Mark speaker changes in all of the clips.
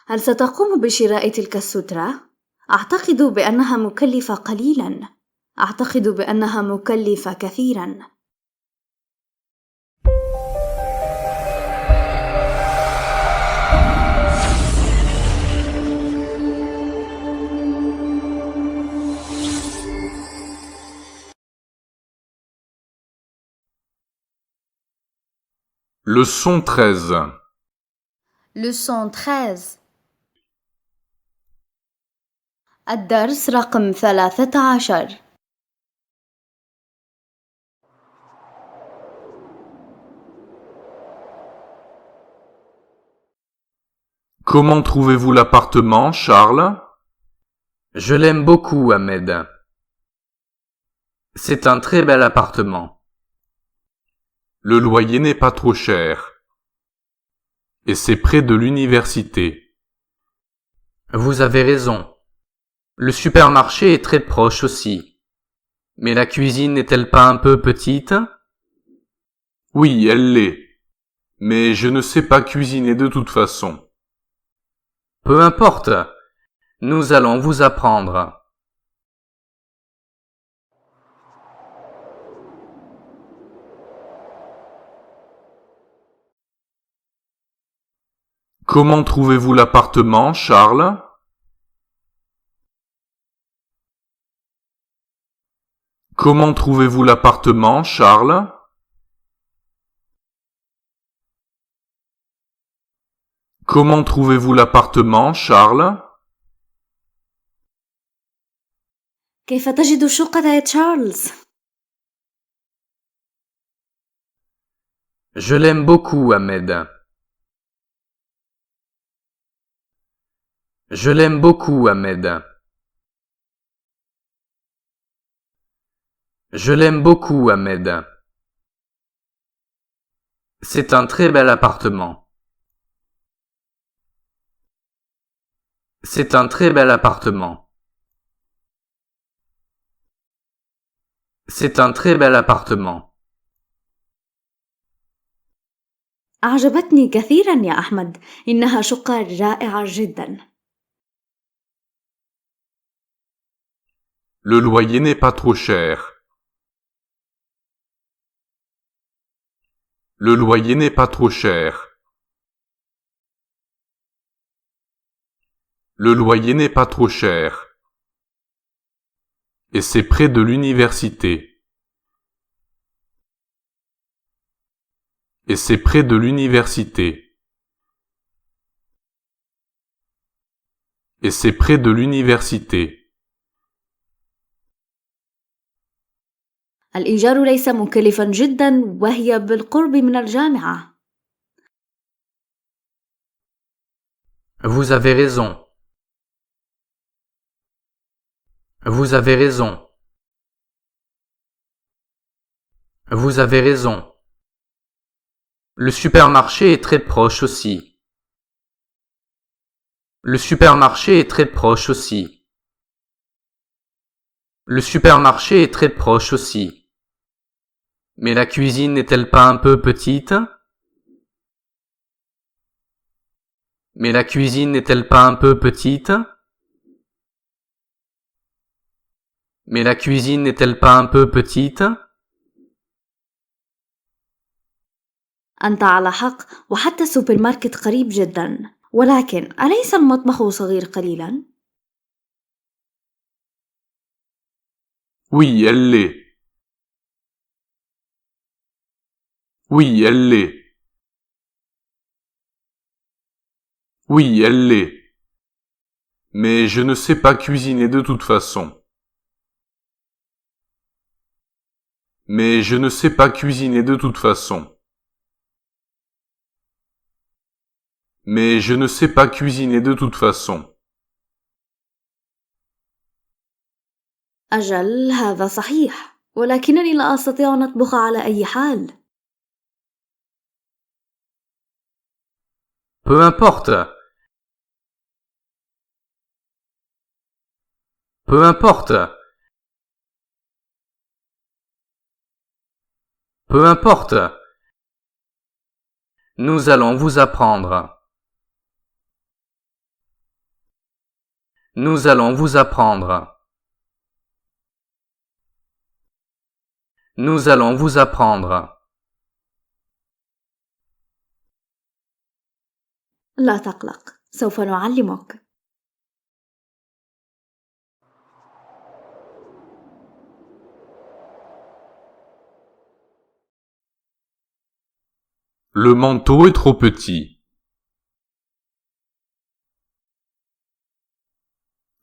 Speaker 1: هل ستقوم بشراء تلك السترة؟ أعتقد بأنها مكلفة قليلاً. أعتقد بأنها مكلفة كثيراً.
Speaker 2: Leçon 13.
Speaker 1: Leçon 13. الدرس رقم 13.
Speaker 2: Comment trouvez-vous l'appartement, Charles?
Speaker 3: Je l'aime beaucoup, Ahmed. C'est un très bel appartement.
Speaker 2: Le loyer n'est pas trop cher. Et c'est près de l'université.
Speaker 3: Vous avez raison. Le supermarché est très proche aussi. Mais la cuisine n'est-elle pas un peu petite?
Speaker 2: Oui, elle l'est. Mais je ne sais pas cuisiner de toute façon.
Speaker 3: Peu importe. Nous allons vous apprendre.
Speaker 2: Comment trouvez-vous l'appartement, Charles? Comment trouvez-vous l'appartement, Charles? Comment trouvez-vous l'appartement, Charles?
Speaker 1: كيف تجد الشقة يا تشارلز؟
Speaker 3: Je l'aime beaucoup, Ahmed. Je l'aime beaucoup, Ahmed. Je l'aime beaucoup, Ahmed. C'est un très bel appartement. C'est un très bel appartement. C'est un très bel appartement.
Speaker 1: أعجبتني كثيراً يا أحمد. إنها شقة رائعة جداً.
Speaker 2: Le loyer n'est pas trop cher. Le loyer n'est pas trop cher. Le loyer n'est pas trop cher. Et c'est près de l'université. Et c'est près de l'université. Et c'est près de l'université.
Speaker 1: الإيجار ليس مكلفاً جداً وهي بالقرب من الجامعة.
Speaker 3: Vous avez raison. Vous avez raison. Vous avez raison. Le supermarché est très proche aussi. Le supermarché est très proche aussi. Le supermarché est très proche aussi. Mais la cuisine n'est-elle pas un peu petite? Mais la cuisine n'est-elle pas un peu petite? Mais la cuisine n'est-elle pas un peu petite?
Speaker 1: أنت على حق، وحتى السوبر ماركت قريب جداً. ولكن أليس المطبخ صغير قليلاً؟
Speaker 2: Oui, elle l'est. Oui, elle l'est. Oui, elle l'est. Mais je ne sais pas cuisiner de toute façon. Mais je ne sais pas cuisiner de toute façon. Mais je ne sais pas cuisiner de toute façon.
Speaker 1: أجل، هذا صحيح، ولكنني لا أستطيع أن أطبخ على أي حال.
Speaker 3: Peu importe. Peu importe. Peu importe. Nous allons vous apprendre. Nous allons vous apprendre. Nous allons vous apprendre.
Speaker 1: لا تقلق، سوف نعلمك.
Speaker 2: Le manteau est trop petit.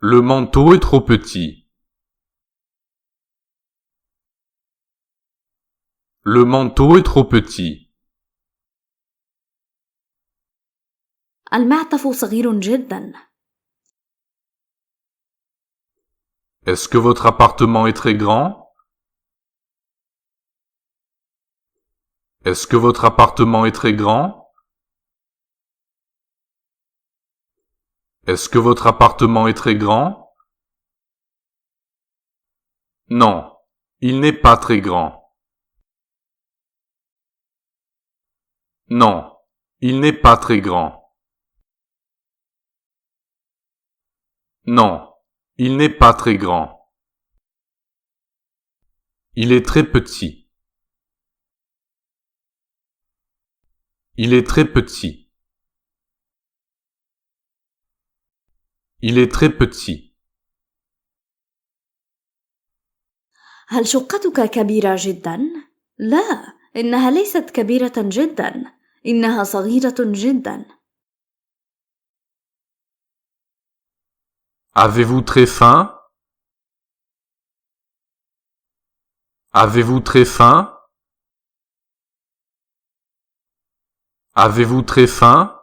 Speaker 2: Le manteau est trop petit. Le manteau est trop petit.
Speaker 1: المعطف صغير جدا.
Speaker 2: Est-ce que votre appartement est très grand? Est-ce que votre appartement est très grand? Est-ce que votre appartement est très grand? Non, il n'est pas très grand. Non, il n'est pas très grand. Non, il n'est pas très grand. Il est très petit. Il est très petit. Il est très petit.
Speaker 1: هل شقتك كبيرة جدا؟ لا، إنها ليست كبيرة جدا، إنها صغيرة جدا.
Speaker 2: Avez-vous très faim? Avez-vous très faim? Avez-vous très faim?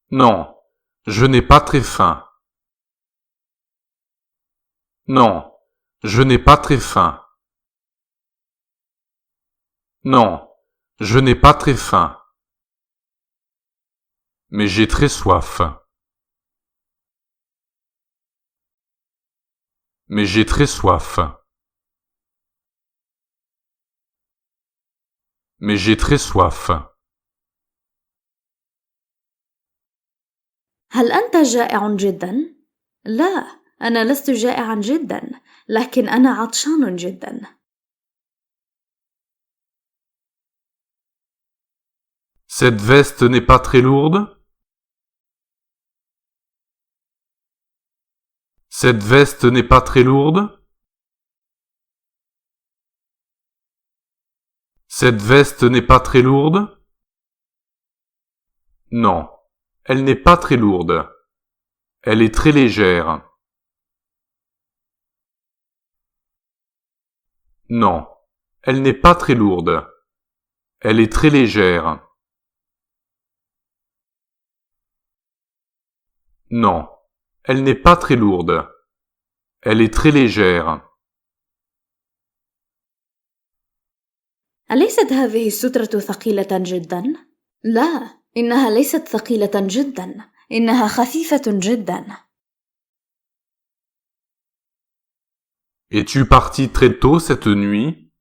Speaker 2: Non, je n'ai pas très faim. Non, je n'ai pas très faim. Non, je n'ai pas très faim. Mais j'ai très soif. Mais j'ai très soif. Mais j'ai très soif.
Speaker 1: هل أنت جائع جدا؟ لا، أنا لست جائعا جدا، لكن أنا عطشان جدا.
Speaker 2: Cette veste n'est pas très lourde? Cette veste n'est pas très lourde? Cette veste n'est pas très lourde? Non, elle n'est pas très lourde. Elle est très légère. Non, elle n'est pas très lourde. Elle est très légère. Non, elle n'est pas très lourde. Elle est très légère.
Speaker 1: أليست هذه السترة ثقيلة جدا؟ لا، إنها ليست ثقيلة جدا، إنها خفيفة جدا.
Speaker 2: Es-tu parti très tôt cette nuit?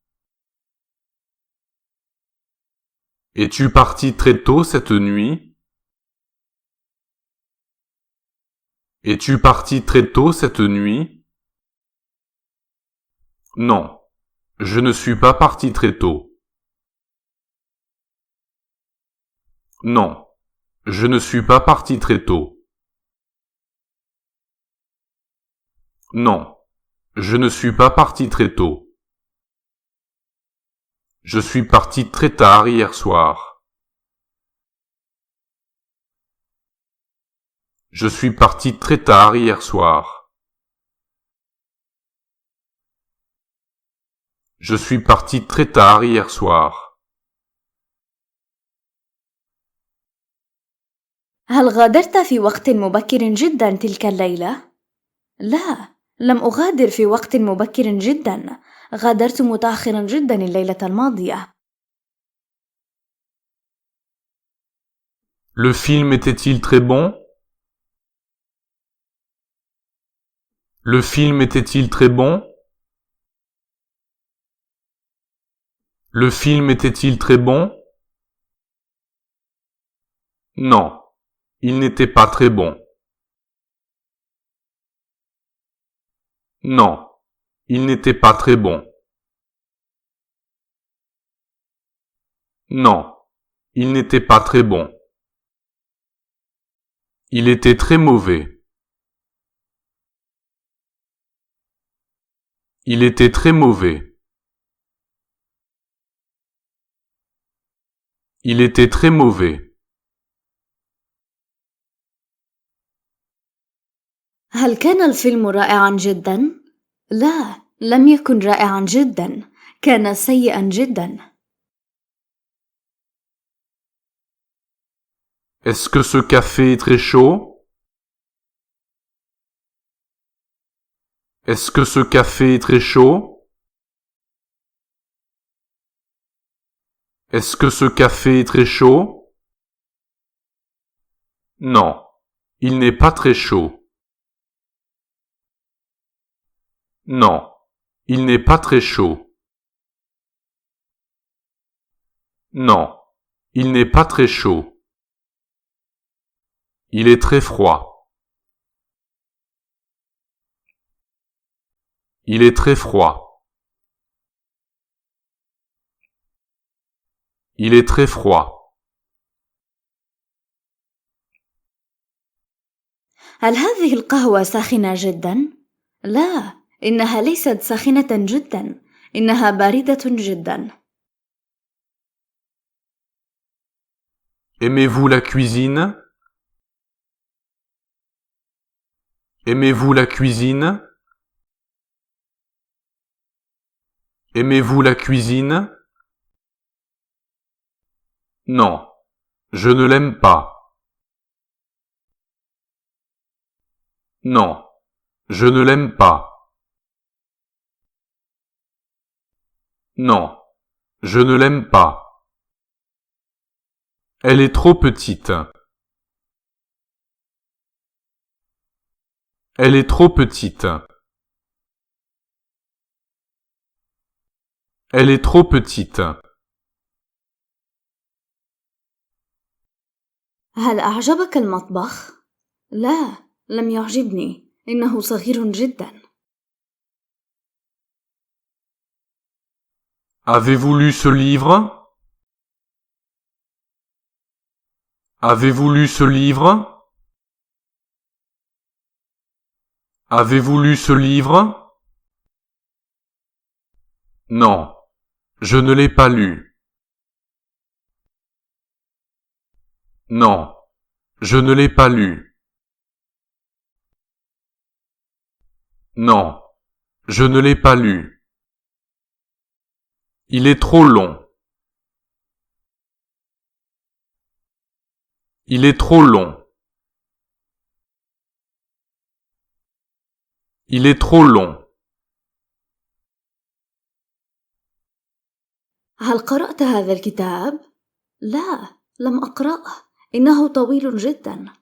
Speaker 2: Es-tu parti très tôt cette nuit? Es-tu parti très tôt cette nuit? Non, je ne suis pas parti très tôt. Non, je ne suis pas parti très tôt. Non, je ne suis pas parti très tôt. Je suis parti très tard hier soir. Je suis parti très tard hier soir. Je suis parti très tard hier soir.
Speaker 1: هل غادرت في وقت مبكر جدا تلك الليلة؟ لا، لم أغادر في وقت مبكر جدا، غادرت متأخرا جدا الليلة الماضية.
Speaker 2: Le film était-il très bon? Le film était-il très bon? Le film était-il très bon? Non, il n'était pas très bon. Non, il n'était pas très bon. Non, il n'était pas très bon. Il était très mauvais. Il était très mauvais. Il était très mauvais.
Speaker 1: هل كان الفيلم رائعًا جدًا؟ لا، لم يكن رائعًا جدًا، كان سيئًا جدًا.
Speaker 2: Est-ce que ce café est très chaud? Est-ce que ce café est très chaud? Est-ce que ce café est très chaud? Non, il n'est pas très chaud. Non, il n'est pas très chaud. Non, il n'est pas très chaud. Il est très froid. Il est très froid. Il est très froid.
Speaker 1: هل هذه القهوة ساخنة جدًا؟ لا، إنها ليست ساخنة جدًا، إنها باردة جدًا.
Speaker 2: Aimez-vous la cuisine? Aimez-vous la cuisine? Aimez-vous la cuisine? Non, je ne l'aime pas. Non, je ne l'aime pas. Non, je ne l'aime pas. Elle est trop petite. Elle est trop petite. Elle est trop petite.
Speaker 1: هل أعجبك المطبخ؟ لا، لم يعجبني، إنه صغير جدًا.
Speaker 2: Avez-vous lu ce livre? Avez-vous lu ce livre? Avez-vous lu ce livre? Non, je ne l'ai pas lu. Non, je ne l'ai pas lu. Non, je ne l'ai pas lu. Il est trop long. Il est trop long. Il est trop long.
Speaker 1: هل قرأت هذا الكتاب؟ لا، لم أقرأه، إنه طويل جدًا.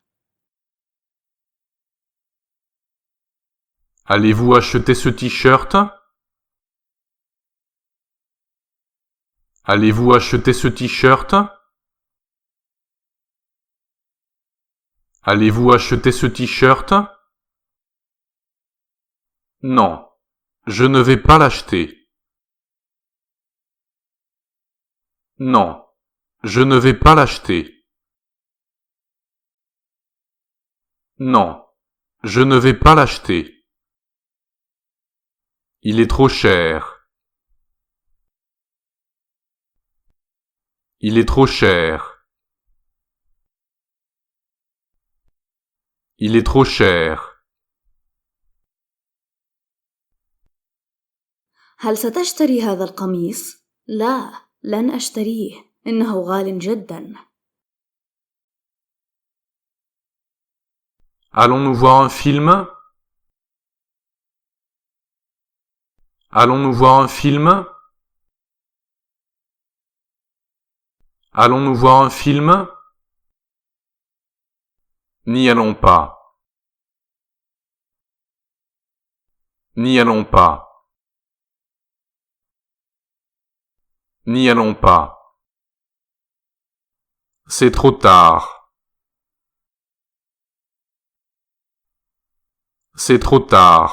Speaker 2: Allez-vous acheter ce t-shirt? Allez-vous acheter ce t-shirt? Allez-vous acheter ce t-shirt? Non, je ne vais pas l'acheter. Non, je ne vais pas l'acheter. Non, je ne vais pas l'acheter. Il est trop cher. Il est trop cher. Il est trop cher.
Speaker 1: هل ستشتري هذا القميص؟ لا، لن أشتريه، إنه غال جدًا.
Speaker 2: Allons-nous voir un film? Allons-nous voir un film? Allons-nous voir un film? N'y allons pas. N'y allons pas. N'y allons pas. C'est trop tard. C'est trop tard.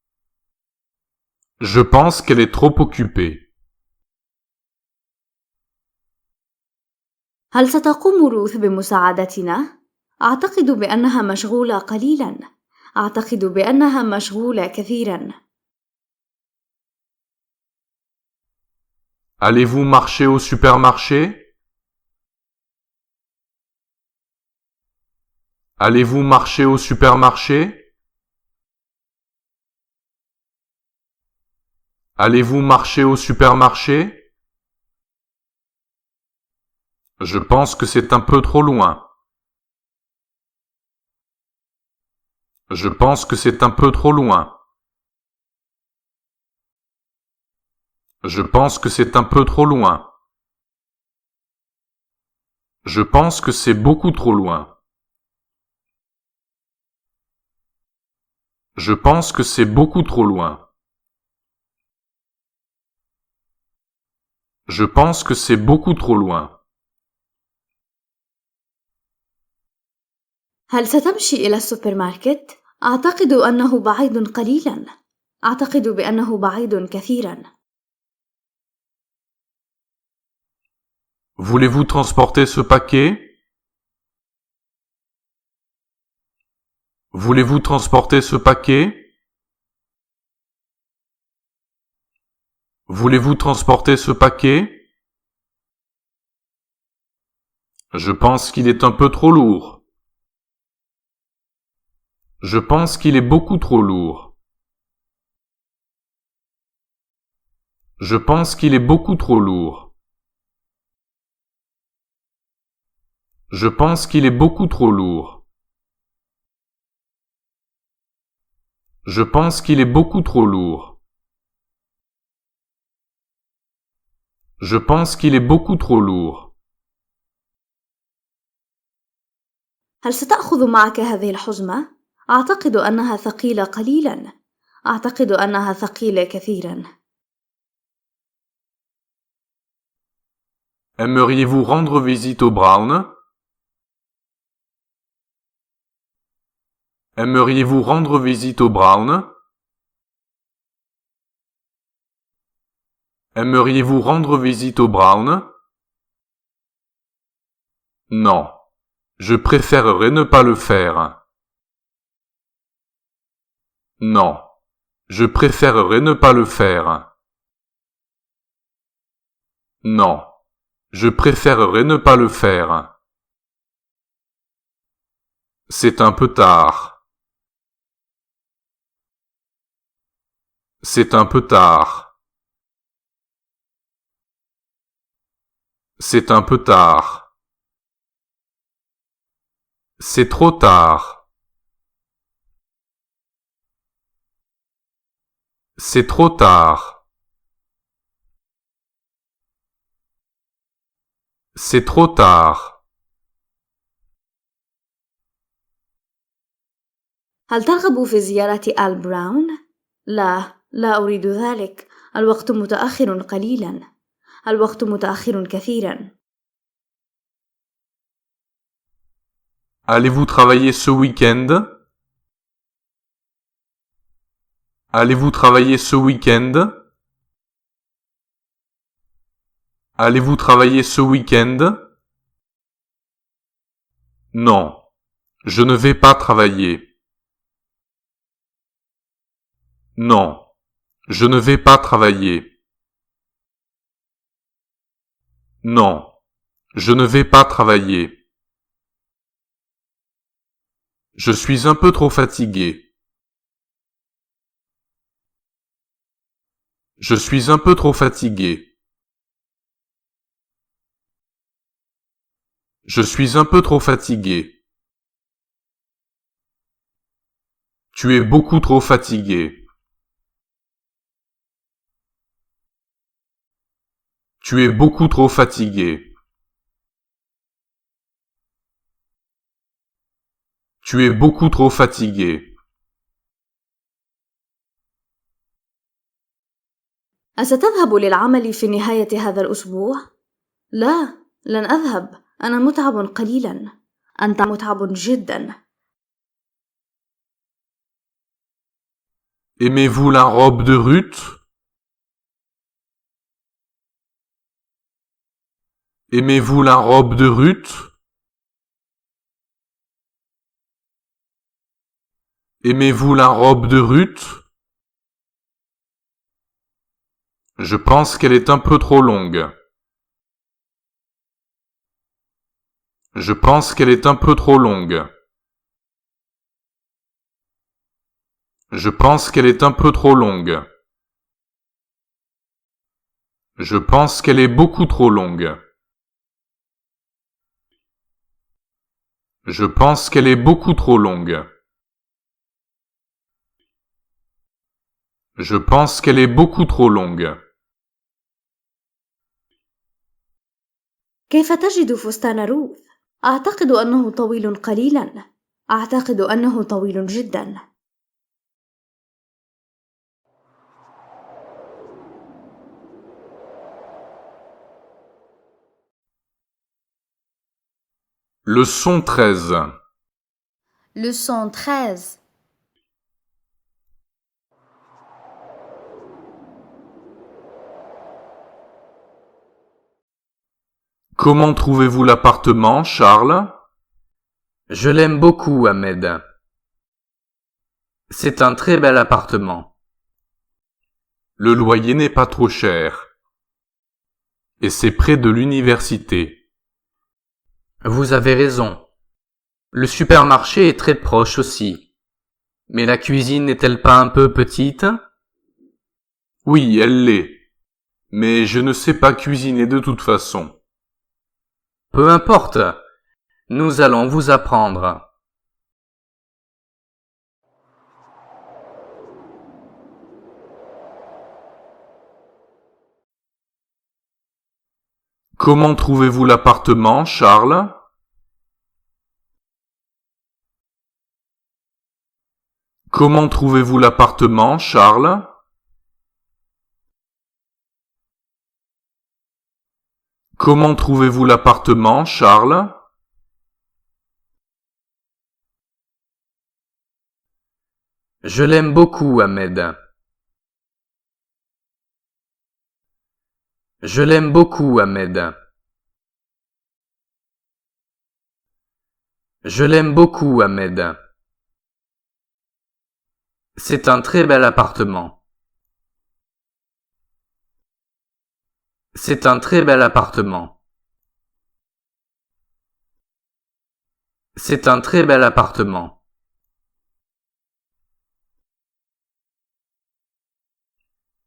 Speaker 2: Je pense qu'elle est trop occupée.
Speaker 1: هل ستقوم روث بمساعدتنا؟ أعتقد بأنها مشغولة قليلاً. أعتقد بأنها مشغولة كثيراً.
Speaker 2: Allez-vous marcher au supermarché? Allez-vous marcher au supermarché? Allez-vous marcher au supermarché? Je pense que c'est un peu trop loin. Je pense que c'est un peu trop loin. Je pense que c'est un peu trop loin. Je pense que c'est beaucoup trop loin. Je pense que c'est beaucoup trop loin. Je pense que c'est beaucoup trop loin.
Speaker 1: هل ستمشي إلى السوبر ماركت؟ أعتقد أنه بعيد قليلاً. أعتقد بأنه بعيد كثيراً.
Speaker 2: Voulez-vous transporter ce paquet? Voulez-vous transporter ce paquet? Voulez-vous transporter ce paquet? Je pense qu'il est un peu trop lourd. Je pense qu'il est beaucoup trop lourd. Je pense qu'il est beaucoup trop lourd. Je pense qu'il est beaucoup trop lourd. Je pense qu'il est beaucoup trop lourd. Je pense qu'il est beaucoup trop lourd.
Speaker 1: هل ستأخذ معك هذه الحزمة؟ أعتقد أنها ثقيلة قليلاً. أعتقد أنها ثقيلة كثيراً.
Speaker 2: Aimeriez-vous rendre visite au Brown? Aimeriez-vous rendre visite au Brown? Aimeriez-vous rendre visite au Brown? Non. Je préférerais ne pas le faire. Non. Je préférerais ne pas le faire. Non. Je préférerais ne pas le faire. C'est un peu tard. C'est un peu tard. C'est un peu tard. C'est trop tard. C'est trop tard. C'est trop tard.
Speaker 1: هل ترغب في زيارة آل براون؟ لا، لا أريد ذلك. الوقت متأخر قليلاً. الوقت متأخر كثيراً.
Speaker 2: Allez-vous travailler ce week-end? Allez-vous travailler ce week-end? Allez-vous travailler ce week-end? Non. Je ne vais pas travailler. Non. Je ne vais pas travailler. Non. Je ne vais pas travailler. Je suis un peu trop fatigué. Je suis un peu trop fatigué. Je suis un peu trop fatigué. Tu es beaucoup trop fatigué. Tu es beaucoup trop fatigué. Tu es beaucoup trop fatigué.
Speaker 1: أستذهب للعمل في نهاية هذا الأسبوع؟ لا، لن أذهب. أنا متعب قليلاً. أنت متعب جداً.
Speaker 2: Aimez-vous la robe de Ruth? Aimez-vous la robe de Ruth? Aimez-vous la robe de Ruth? Je pense qu'elle est un peu trop longue. Je pense qu'elle est un peu trop longue. Je pense qu'elle est un peu trop longue. Je pense qu'elle est beaucoup trop longue. Je pense qu'elle est beaucoup trop longue. Je pense qu'elle est beaucoup trop longue.
Speaker 1: كيف تجد فستان روث؟ أعتقد أنه طويل قليلاً. أعتقد أنه طويل جداً.
Speaker 2: Leçon 13.
Speaker 1: Leçon 13.
Speaker 2: Comment trouvez-vous l'appartement, Charles?
Speaker 3: Je l'aime beaucoup, Ahmed. C'est un très bel appartement.
Speaker 2: Le loyer n'est pas trop cher. Et c'est près de l'université.
Speaker 3: Vous avez raison. Le supermarché est très proche aussi. Mais la cuisine n'est-elle pas un peu petite?
Speaker 2: Oui, elle l'est. Mais je ne sais pas cuisiner de toute façon.
Speaker 3: Peu importe. Nous allons vous apprendre.
Speaker 2: Comment trouvez-vous l'appartement, Charles? Comment trouvez-vous l'appartement, Charles? Comment trouvez-vous l'appartement, Charles?
Speaker 3: Je l'aime beaucoup, Ahmed. Je l'aime beaucoup, Ahmed. Je l'aime beaucoup, Ahmed. C'est un très bel appartement. C'est un très bel appartement. C'est un très bel appartement.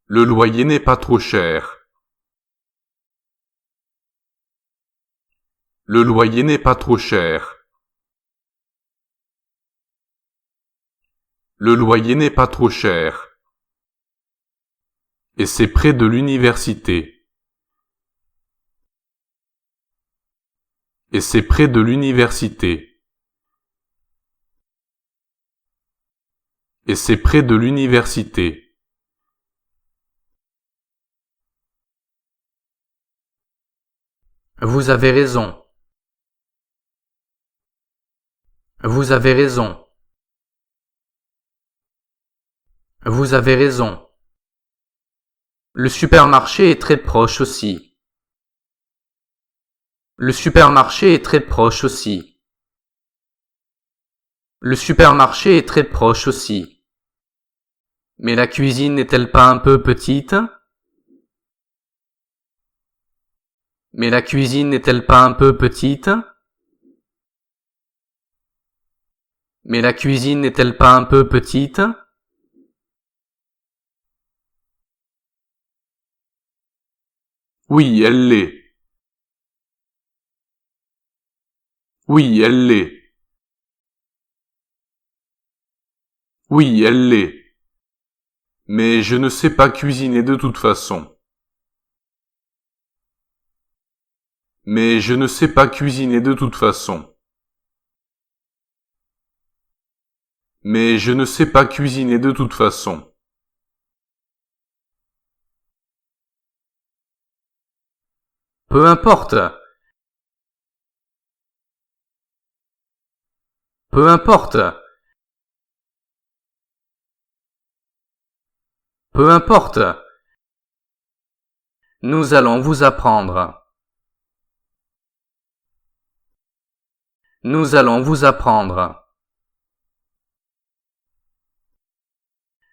Speaker 2: Le loyer n'est pas trop cher. Le loyer n'est pas trop cher. Le loyer n'est pas trop cher. Et c'est près de l'université. Et c'est près de l'université. Et c'est près de l'université.
Speaker 3: Vous avez raison. Vous avez raison. Vous avez raison. Le supermarché est très proche aussi. Le supermarché est très proche aussi. Le supermarché est très proche aussi. Mais la cuisine n'est-elle pas un peu petite? Mais la cuisine n'est-elle pas un peu petite? Mais la cuisine n'est-elle pas un peu petite?
Speaker 2: Oui, elle l'est. Oui, elle l'est. Oui, elle l'est. Mais je ne sais pas cuisiner de toute façon. Mais je ne sais pas cuisiner de toute façon. Mais je ne sais pas cuisiner de toute façon.
Speaker 3: Peu importe. Peu importe. Peu importe. Nous allons vous apprendre. Nous allons vous apprendre.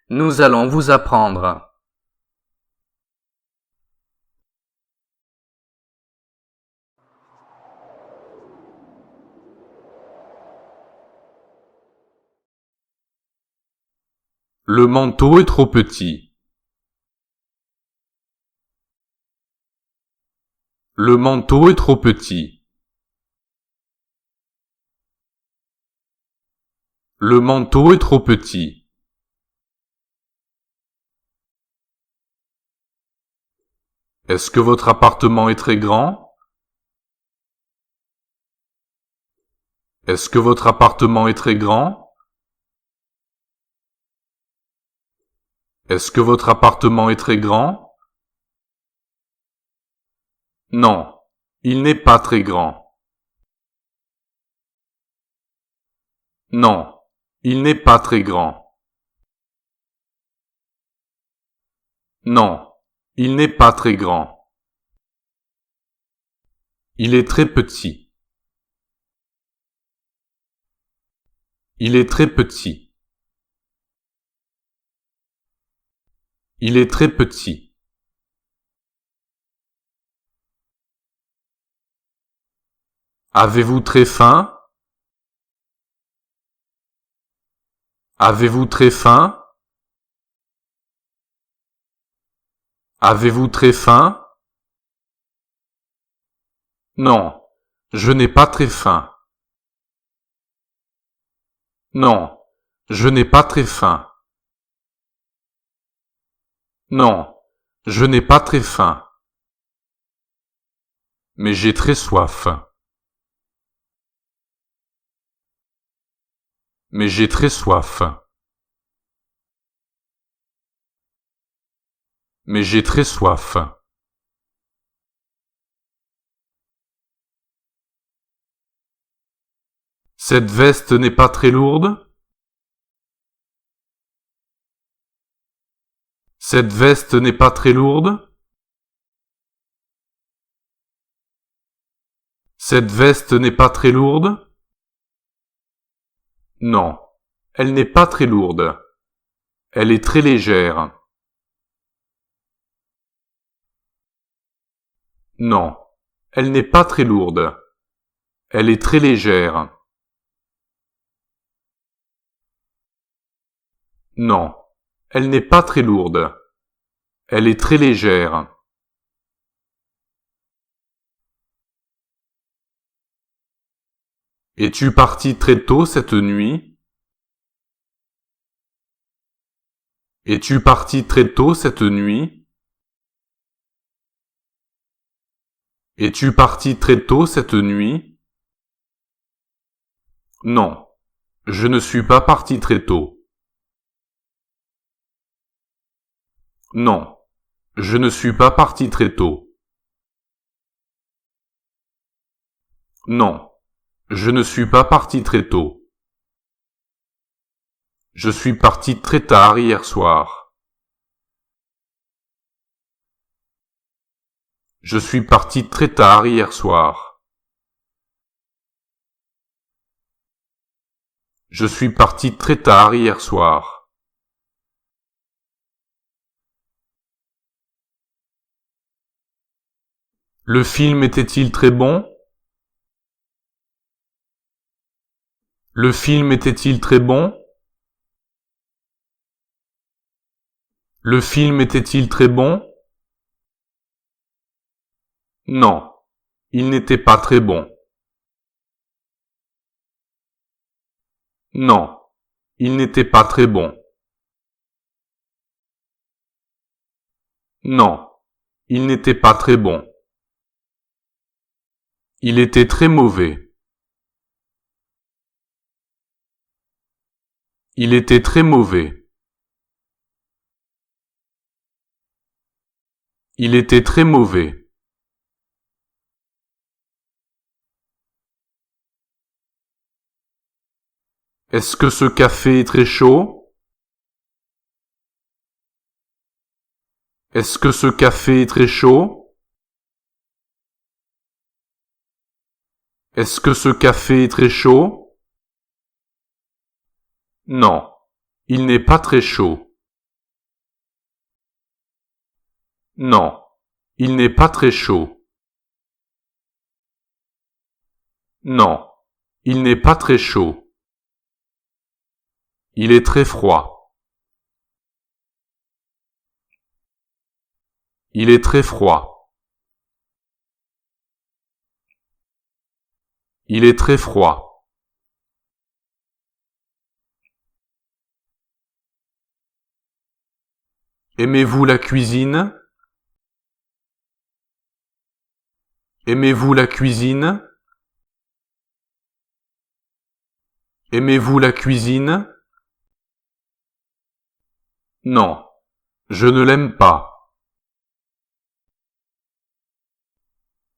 Speaker 3: Nous allons vous apprendre.
Speaker 2: Le manteau est trop petit. Le manteau est trop petit. Le manteau est trop petit. Est-ce que votre appartement est très grand? Est-ce que votre appartement est très grand? Est-ce que votre appartement est très grand? Non, il n'est pas très grand. Non, il n'est pas très grand. Non, il n'est pas très grand. Il est très petit. Il est très petit. Il est très petit. Avez-vous très faim? Avez-vous très faim? Avez-vous très faim? Non, je n'ai pas très faim. Non, je n'ai pas très faim. Non, je n'ai pas très faim. Mais j'ai très soif. Mais j'ai très soif. Mais j'ai très soif. Cette veste n'est pas très lourde? Cette veste n'est pas très lourde? Cette veste n'est pas très lourde? Non, elle n'est pas très lourde. Elle est très légère. Non, elle n'est pas très lourde. Elle est très légère. Non, elle n'est pas très lourde. Elle est très légère. Es-tu parti très tôt cette nuit? Es-tu parti très tôt cette nuit? Es-tu parti très tôt cette nuit? Non, je ne suis pas parti très tôt. Non, je ne suis pas parti très tôt. Non, je ne suis pas parti très tôt. Je suis parti très tard hier soir. Je suis parti très tard hier soir. Je suis parti très tard hier soir. Le film était-il très bon? Le film était-il très bon? Le film était-il très bon? Non, il n'était pas très bon. Non, il n'était pas très bon. Non, il n'était pas très bon. Il était très mauvais. Il était très mauvais. Il était très mauvais. Est-ce que ce café est très chaud? Est-ce que ce café est très chaud? Est-ce que ce café est très chaud? Non, il n'est pas très chaud. Non, il n'est pas très chaud. Non, il n'est pas très chaud. Il est très froid. Il est très froid. Il est très froid. Aimez-vous la cuisine? Aimez-vous la cuisine? Aimez-vous la cuisine? Non, je ne l'aime pas.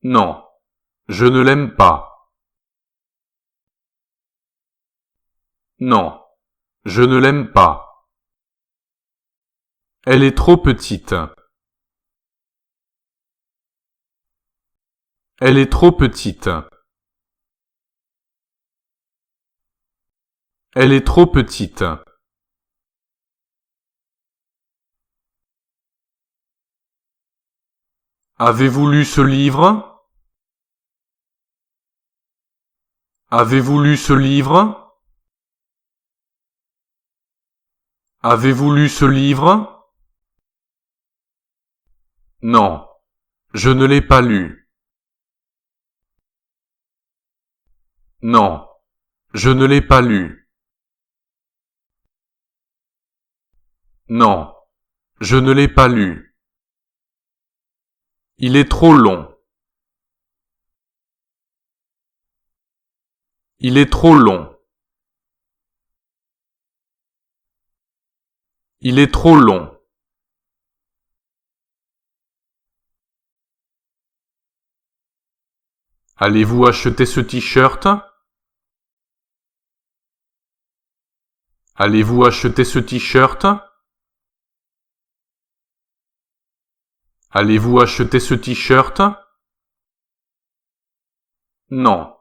Speaker 2: Non, je ne l'aime pas. Non, je ne l'aime pas. Elle est trop petite. Elle est trop petite. Elle est trop petite. Avez-vous lu ce livre? Avez-vous lu ce livre? Avez-vous lu ce livre? Non, je ne l'ai pas lu. Non, je ne l'ai pas lu. Non, je ne l'ai pas lu. Il est trop long. Il est trop long. Il est trop long. Allez-vous acheter ce t-shirt? Allez-vous acheter ce t-shirt? Allez-vous acheter ce t-shirt? Non,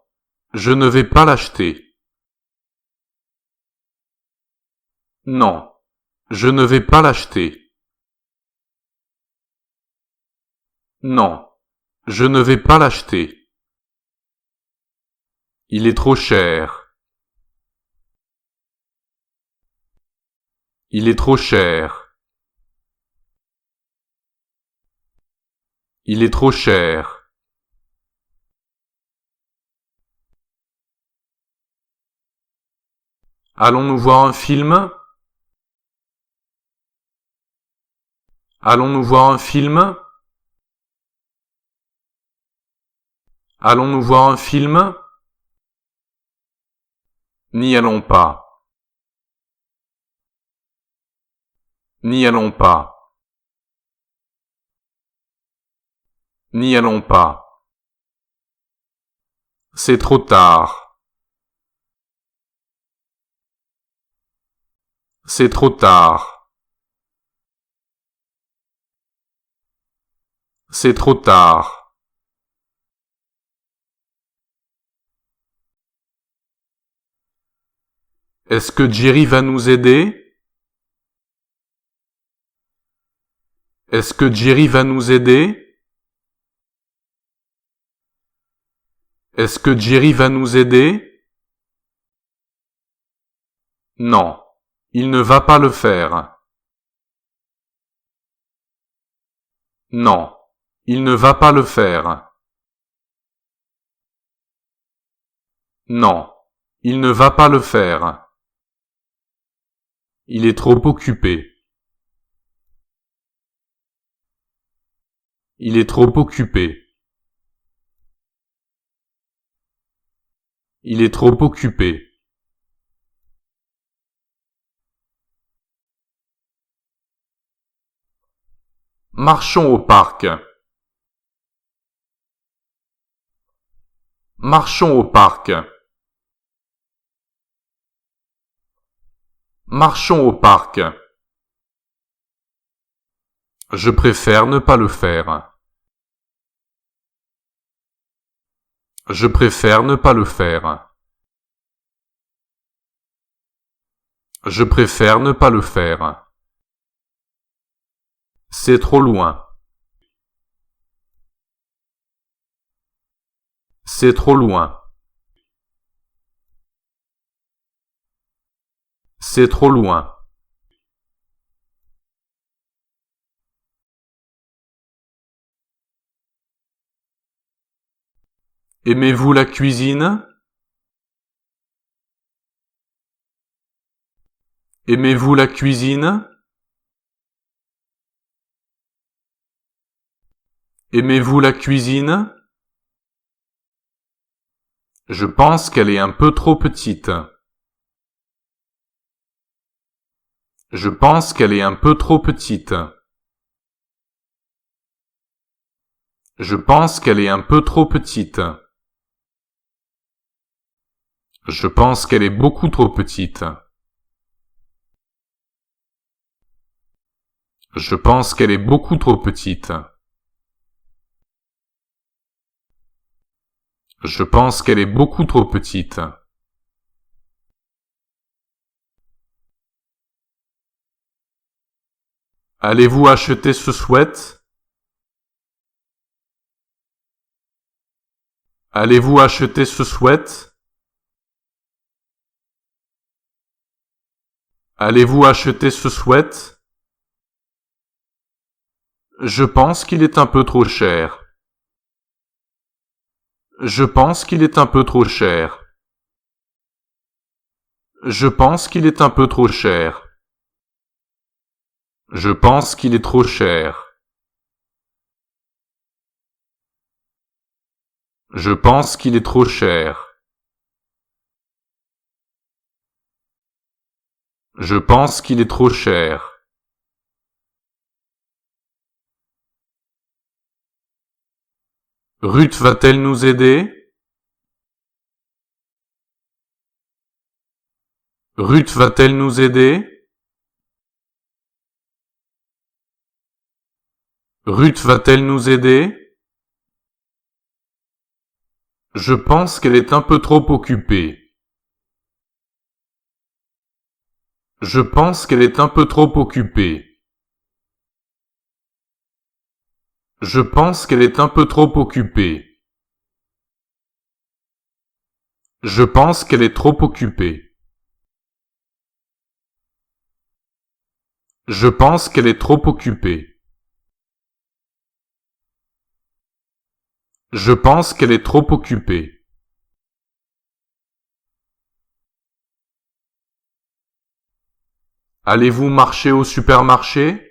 Speaker 2: je ne vais pas l'acheter. Non, je ne vais pas l'acheter. Non, je ne vais pas l'acheter. Il est trop cher. Il est trop cher. Il est trop cher. Allons-nous voir un film? Allons-nous voir un film? Allons-nous voir un film? N'y allons pas. N'y allons pas. N'y allons pas. C'est trop tard. C'est trop tard. C'est trop tard. Est-ce que Jerry va nous aider? Est-ce que Jerry va nous aider? Est-ce que Jerry va nous aider? Non, il ne va pas le faire. Non, il ne va pas le faire. Non, il ne va pas le faire. Il est trop occupé. Il est trop occupé. Il est trop occupé. Marchons au parc. Marchons au parc. Marchons au parc. Je préfère ne pas le faire. Je préfère ne pas le faire. Je préfère ne pas le faire. C'est trop loin. C'est trop loin. C'est trop loin. Aimez-vous la cuisine? Aimez-vous la cuisine? Aimez-vous la cuisine? Je pense qu'elle est un peu trop petite. Je pense qu'elle est un peu trop petite. Je pense qu'elle est un peu trop petite. Je pense qu'elle est beaucoup trop petite. Je pense qu'elle est beaucoup trop petite. Je pense qu'elle est beaucoup trop petite. Allez-vous acheter ce sweat? Allez-vous acheter ce sweat? Allez-vous acheter ce sweat? Je pense qu'il est un peu trop cher. Je pense qu'il est un peu trop cher. Je pense qu'il est un peu trop cher. Je pense qu'il est trop cher. Je pense qu'il est trop cher. Je pense qu'il est trop cher. Ruth va-t-elle nous aider? Ruth va-t-elle nous aider? Ruth va-t-elle nous aider? Je pense qu'elle est un peu trop occupée. Je pense qu'elle est un peu trop occupée. Je pense qu'elle est un peu trop occupée. Je pense qu'elle est trop occupée. Je pense qu'elle est trop occupée. Je pense qu'elle est trop occupée. Allez-vous marcher au supermarché?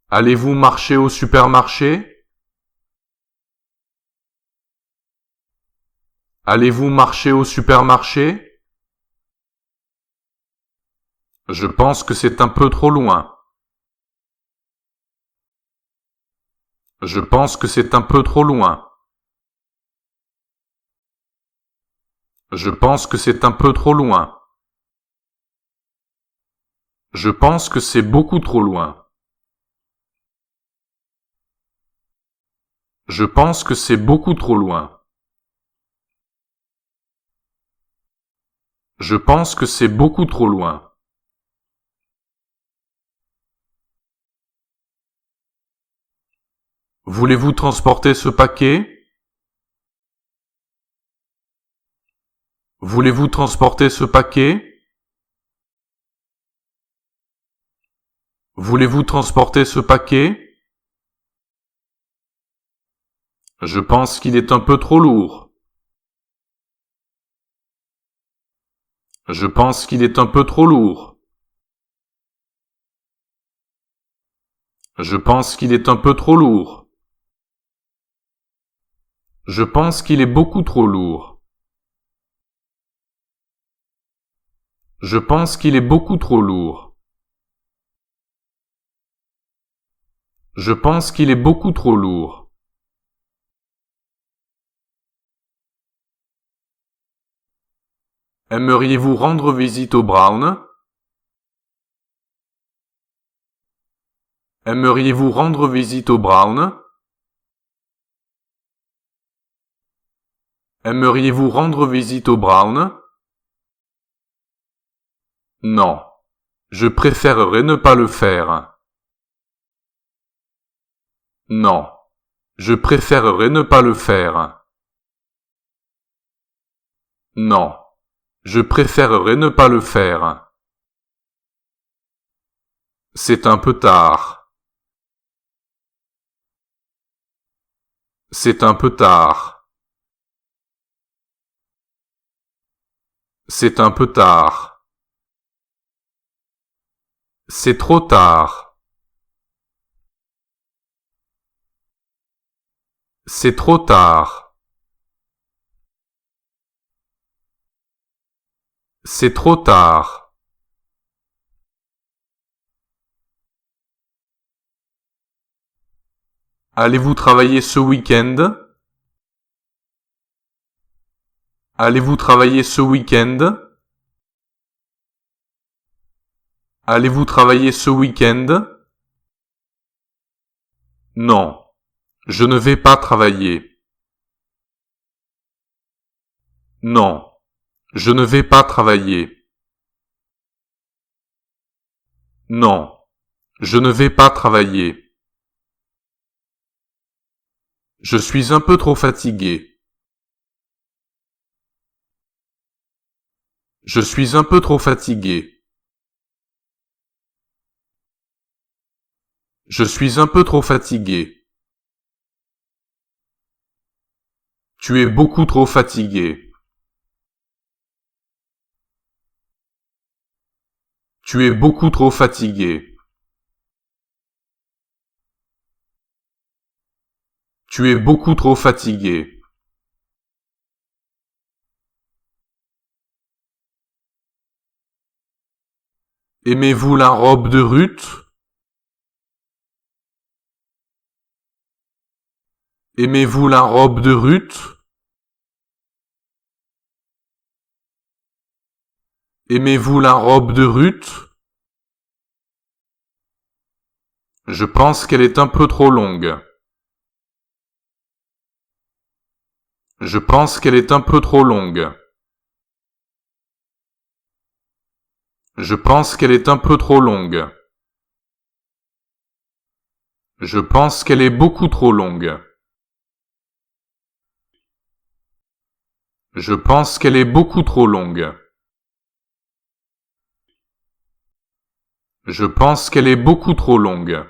Speaker 2: Allez-vous marcher au supermarché? Allez-vous marcher au supermarché? Je pense que c'est un peu trop loin. Je pense que c'est un peu trop loin. Je pense que c'est un peu trop loin. Je pense que c'est beaucoup trop loin. Je pense que c'est beaucoup trop loin. Je pense que c'est beaucoup trop loin. Voulez-vous transporter ce paquet? Voulez-vous transporter ce paquet? Voulez-vous transporter ce paquet? Je pense qu'il est un peu trop lourd. Je pense qu'il est un peu trop lourd. Je pense qu'il est un peu trop lourd. Je pense qu'il est beaucoup trop lourd. Je pense qu'il est beaucoup trop lourd. Je pense qu'il est beaucoup trop lourd. Aimeriez-vous rendre visite au Brown? Aimeriez-vous rendre visite au Brown? Aimeriez-vous rendre visite au Brown? Non. Je préférerais ne pas le faire. Non. Je préférerais ne pas le faire. Non. Je préférerais ne pas le faire. C'est un peu tard. C'est un peu tard. C'est un peu tard. C'est trop tard. C'est trop tard. C'est trop tard. Allez-vous travailler ce week-end? Allez-vous travailler ce week-end? Allez-vous travailler ce week-end? Non. Je ne vais pas travailler. Non. Je ne vais pas travailler. Non. Je ne vais pas travailler. Je suis un peu trop fatigué. Je suis un peu trop fatigué. Je suis un peu trop fatigué. Tu es beaucoup trop fatigué. Tu es beaucoup trop fatigué. Tu es beaucoup trop fatigué. Aimez-vous la robe de Ruth? Aimez-vous la robe de Ruth? Aimez-vous la robe de Ruth? Je pense qu'elle est un peu trop longue. Je pense qu'elle est un peu trop longue. Je pense qu'elle est un peu trop longue. Je pense qu'elle est beaucoup trop longue. Je pense qu'elle est beaucoup trop longue. Je pense qu'elle est beaucoup trop longue.